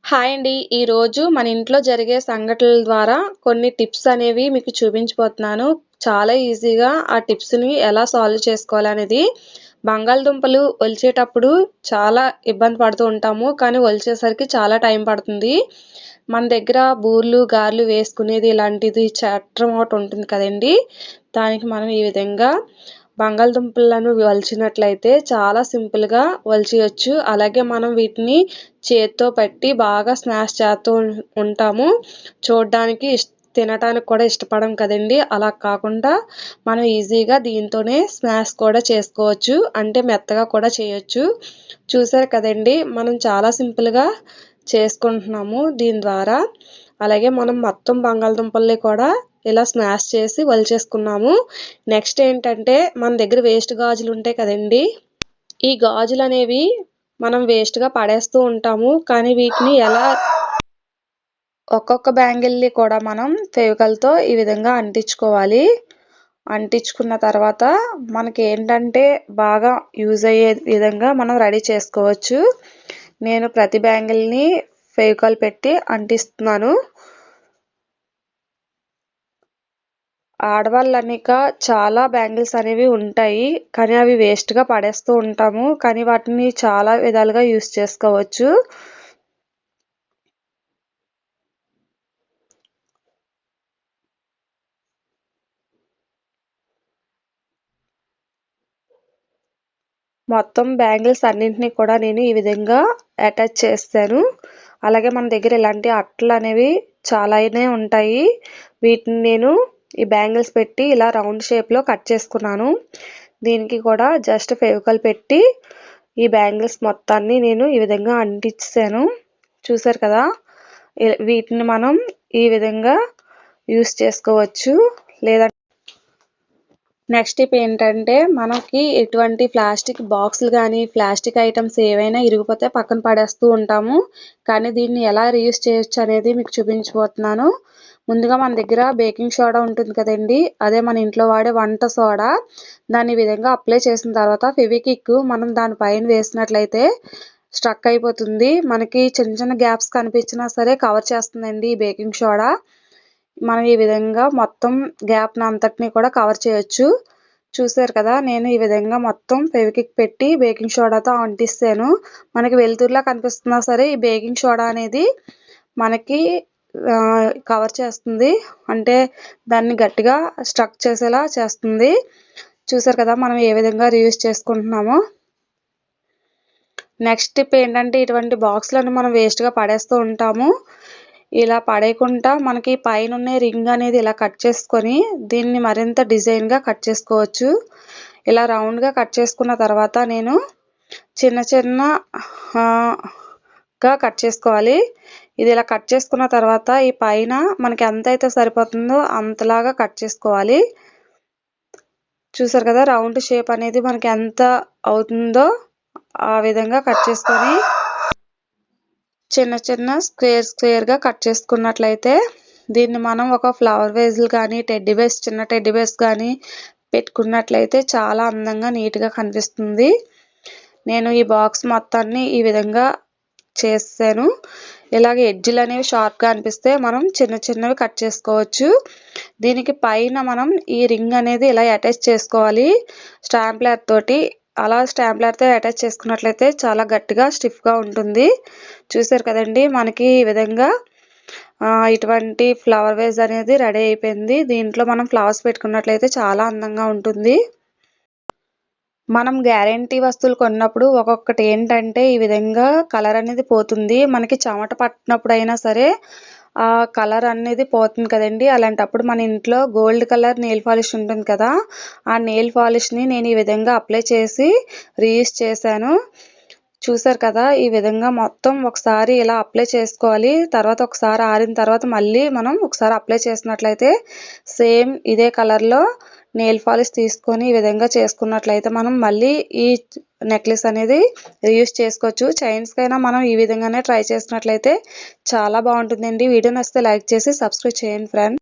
Hi అండి. ఈరోజు మన ఇంట్లో జరిగే సంఘటనల ద్వారా కొన్ని టిప్స్ అనేవి మీకు చూపించబోతున్నాను. చాలా ఈజీగా ఆ టిప్స్‌ని ఎలా సాల్వ్ చేసుకోవాలనేది. బంగాళదుంపలు ఒలిచేటప్పుడు చాలా ఇబ్బంది పడుతూ ఉంటాము. కానీ ఒలిచేసరికి చాలా టైం పడుతుంది. మన దగ్గర బూర్లు, గారెలు వేసుకునేది ఇలాంటిది చట్రం ఒకటి ఉంటుంది కదండీ! దానికి మనం ఈ విధంగా బంగాళదుంపలను ఒలిచినట్లయితే చాలా సింపుల్‌గా ఒలిచేయొచ్చు. అలాగే మనం వీటిని చేత్తో పట్టి బాగా స్మాష్ చేస్తూ ఉంటాము. చూడ్డానికి తినటానికి కూడా ఇష్టపడం కదండీ! అలా కాకుండా మనం ఈజీగా దీంతోనే స్మాష్ కూడా చేసుకోవచ్చు. అంటే మెత్తగా కూడా చేయొచ్చు. చూసారు కదండీ! మనం చాలా సింపుల్‌గా చేసుకుంటున్నాము దీని ద్వారా. అలాగే మనం మొత్తం బంగాళదుంపల్ని కూడా ఇలా స్మాష్ చేసి ఒలిచేసుకున్నాము. నెక్స్ట్ ఏంటంటే మన దగ్గర వేస్ట్ గాజులు ఉంటాయి కదండీ! ఈ గాజులనేవి మనం వేస్ట్‌గా పడేస్తూ ఉంటాము. కానీ వీటిని ఎలా ఒక్కొక్క బ్యాంగిల్‌ని కూడా మనం ఫెవికాల్‌తో ఈ విధంగా అంటించుకోవాలి. అంటించుకున్న తర్వాత మనకేంటంటే బాగా యూజ్ అయ్యే విధంగా మనం రెడీ చేసుకోవచ్చు. నేను ప్రతి బ్యాంగిల్‌ని ఫెవికాల్ పెట్టి అంటిస్తున్నాను. ఆడవాళ్ళనిక చాలా బ్యాంగిల్స్ అనేవి ఉంటాయి. కానీ అవి వేస్ట్‌గా పడేస్తూ ఉంటాము. కానీ వాటిని చాలా విధాలుగా యూజ్ చేసుకోవచ్చు. మొత్తం బ్యాంగిల్స్ అన్నింటినీ కూడా నేను ఈ విధంగా అటాచ్ చేస్తాను. అలాగే మన దగ్గర ఇలాంటి అట్టలు అనేవి చాలానే ఉంటాయి. వీటిని నేను ఈ బ్యాంగిల్స్ పెట్టి ఇలా రౌండ్ షేప్‌లో కట్ చేసుకున్నాను. దీనికి కూడా జస్ట్ ఫెవికాల్ పెట్టి ఈ బ్యాంగిల్స్ మొత్తాన్ని నేను ఈ విధంగా అంటించేసాను. చూసారు కదా! వీటిని మనం ఈ విధంగా యూజ్ చేసుకోవచ్చు. లేదా నెక్స్ట్ టిప్ ఏంటంటే మనకి ఎటువంటి ప్లాస్టిక్ బాక్సులు కానీ ప్లాస్టిక్ ఐటమ్స్ ఏవైనా ఇరిగిపోతే పక్కన పడేస్తూ ఉంటాము. కానీ దీన్ని ఎలా రీయూజ్ చేయొచ్చు అనేది మీకు చూపించబోతున్నాను. ముందుగా మన దగ్గర బేకింగ్ సోడా ఉంటుంది కదండి, అదే మన ఇంట్లో వాడే వంట సోడా. దాన్ని ఈ విధంగా అప్లై చేసిన తర్వాత ఫెవిక్విక్ మనం దానిపైన వేసినట్లయితే స్ట్రక్ అయిపోతుంది. మనకి చిన్న చిన్న గ్యాప్స్ కనిపించినా సరే కవర్ చేస్తుందండి ఈ బేకింగ్ సోడా. మనం ఈ విధంగా మొత్తం గ్యాప్‌ని అంతటిని కూడా కవర్ చేయొచ్చు. చూసారు కదా! నేను ఈ విధంగా మొత్తం ఫెవిక్విక్ పెట్టి బేకింగ్ సోడాతో అంటిస్తాను. మనకి వెలుతురులా కనిపిస్తున్నా సరే ఈ బేకింగ్ సోడా అనేది మనకి కవర్ చేస్తుంది. అంటే దాన్ని గట్టిగా స్ట్రక్ చేసేలా చేస్తుంది. చూసారు కదా! మనం ఏ విధంగా రీయూజ్ చేసుకుంటున్నామో. నెక్స్ట్ టిప్ ఏంటంటే ఇటువంటి బాక్సులను మనం వేస్ట్‌గా పడేస్తూ ఉంటాము. ఇలా పడేయకుండా మనకి పైనున్న రింగ్ అనేది ఇలా కట్ చేసుకొని దీన్ని మరింత డిజైన్‌గా కట్ చేసుకోవచ్చు. ఇలా రౌండ్‌గా కట్ చేసుకున్న తర్వాత నేను చిన్న చిన్నగా కట్ చేసుకోవాలి. ఇది ఇలా కట్ చేసుకున్న తర్వాత ఈ పైన మనకి ఎంతైతే సరిపోతుందో అంతలాగా కట్ చేసుకోవాలి. చూసారు కదా! రౌండ్ షేప్ అనేది మనకి ఎంత అవుతుందో ఆ విధంగా కట్ చేసుకొని చిన్న చిన్న స్క్వేర్‌గా కట్ చేసుకున్నట్లయితే దీన్ని మనం ఒక ఫ్లవర్ వేజ్‌లు కానీ చిన్న టెడ్డీ బేర్స్ కానీ పెట్టుకున్నట్లయితే చాలా అందంగా నీట్‌గా కనిపిస్తుంది. నేను ఈ బాక్స్ మొత్తాన్ని ఈ విధంగా చేసాను. ఇలాగ ఎడ్జ్‌లు అనేవి షార్ప్‌గా అనిపిస్తే మనం చిన్న చిన్నవి కట్ చేసుకోవచ్చు. దీనికి పైన మనం ఈ రింగ్ అనేది ఇలా అటాచ్ చేసుకోవాలి స్టాంప్లర్ తోటి. అలా స్టాంప్లర్తో అటాచ్ చేసుకున్నట్లయితే చాలా గట్టిగా స్టిఫ్‌గా ఉంటుంది. చూసారు కదండి! మనకి ఈ విధంగా ఇటువంటి ఫ్లవర్ వేజ్ అనేది రెడీ అయిపోయింది. దీంట్లో మనం ఫ్లవర్స్ పెట్టుకున్నట్లయితే చాలా అందంగా ఉంటుంది. మనం గ్యారంటీ వస్తువులు కొన్నప్పుడు ఒక్కొక్కటి ఏంటంటే ఈ విధంగా కలర్ అనేది పోతుంది. మనకి చెమట పట్టినప్పుడైనా సరే ఆ కలర్ అనేది పోతుంది కదండి! అలాంటప్పుడు మన ఇంట్లో గోల్డ్ కలర్ నెయిల్ పాలిష్ ఉంటుంది కదా! ఆ నెయిల్ పాలిష్‌ని నేను ఈ విధంగా అప్లై చేసి రీయూజ్ చేశాను. చూసారు కదా! ఈ విధంగా మొత్తం ఒకసారి ఇలా అప్లై చేసుకోవాలి. తర్వాత ఒకసారి ఆరిన తర్వాత మళ్ళీ మనం ఒకసారి అప్లై చేసినట్లయితే సేమ్ ఇదే కలర్‌లో నెయిల్ పాలిష్ తీసుకొని ఈ విధంగా చేసుకున్నట్లయితే మనం మళ్ళీ ఈ నెక్లెస్ అనేది రీయూజ్ చేసుకోవచ్చు. చైన్స్‌కైనా మనం ఈ విధంగానే ట్రై చేసినట్లయితే చాలా బాగుంటుందండి. వీడియో నచ్చితే లైక్ చేసి సబ్స్క్రైబ్ చేయండి ఫ్రెండ్స్.